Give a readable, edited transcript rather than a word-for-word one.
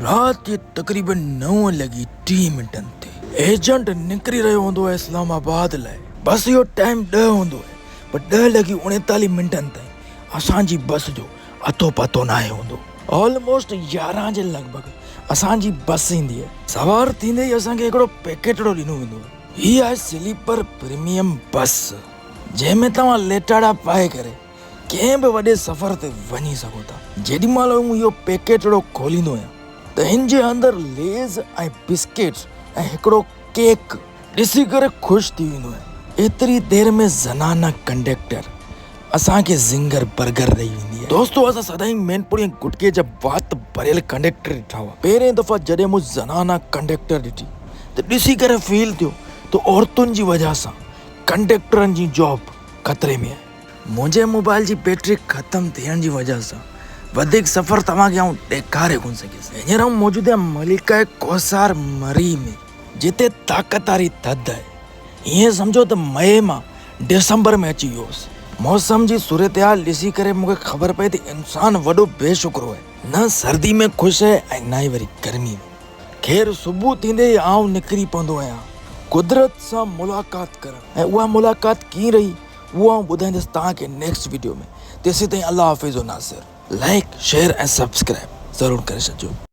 रात जे तकरीबन 9 लगी 3 मिनटन ते एजेंट निकरी रहियो हूंदो आहे इस्लामाबाद लाइ। बस जो टाइम 10 हूंदो आहे, पर 10 लगी 39 मिनटन ताईं असांजी बस जो अतो पतो नाहे हूंदो। ऑलमोस्ट 11 जे लॻभॻि असांजी बस ईंदी आहे। सवार थींदे ई असांखे हिकिड़ो पैकेटड़ो ॾिनो वेंदो आहे। हीअ आहे स्लीपर प्रीमियम बस, जंहिंमें तव्हां लेटाड़ा पाए करे कंहिं बि वॾे सफ़र ते वञी सघो था। जेॾी महिल इहो पैकेटड़ो खोलींदो आहियां त हिन जे अंदरि लेज़ ऐं बिस्किट्स ऐं हिकिड़ो केक ॾिसी करे ख़ुशि थी वेंदो आहे। एतिरी देरि में ज़नाना कंडक्टर असांखे ज़िंगर बर्गर ॾेई वेंदी आहे। दोस्तो, असां सदाईं मैनपुरी ऐं गुटके जा वात भरियल कंडक्टर ॾिठा हुआ। पहिरें दफ़ा जॾहिं मूं ज़नाना कंडक्टर ॾिठी त ॾिसी करे फील थियो त औरतुनि जी वजह सां कंडक्टरनि जी जॉब ख़तरे में आहे। मुंहिंजे मोबाइल जी बैटरी ख़तम थियण जी वजह सां वधीक सफ़र तव्हांखे आउं ॾेखारे कोन सघियुसि। हींअर आउं मौजूदु आहियां मलिका कौसार मरी में, जिते ताक़त वारी थधि आहे। ईअं सम्झो त मई मां दिसंबर में अची वियोसि। मौसम जी सूरत हाल ॾिसी करे मूंखे ख़बर पई त इंसानु वॾो बेशुक्रो आहे। न सर्दी में ख़ुशि आहे ऐं न ई वरी गर्मी में। ख़ैर, सुबुह थींदे ई आउं निकिरी पवंदो आहियां कुदरत सां मुलाक़ात करणु। ऐं उहा मुलाक़ात कीअं रही उहा आउं ॿुधाईंदुसि तव्हांखे नेक्स्ट वीडियो में। तेसीं ताईं अल्लाह हाफ़िज़ नासिर। लाइक, शेयर ऐं सब्सक्राइब ज़रूरु करे छॾिजो।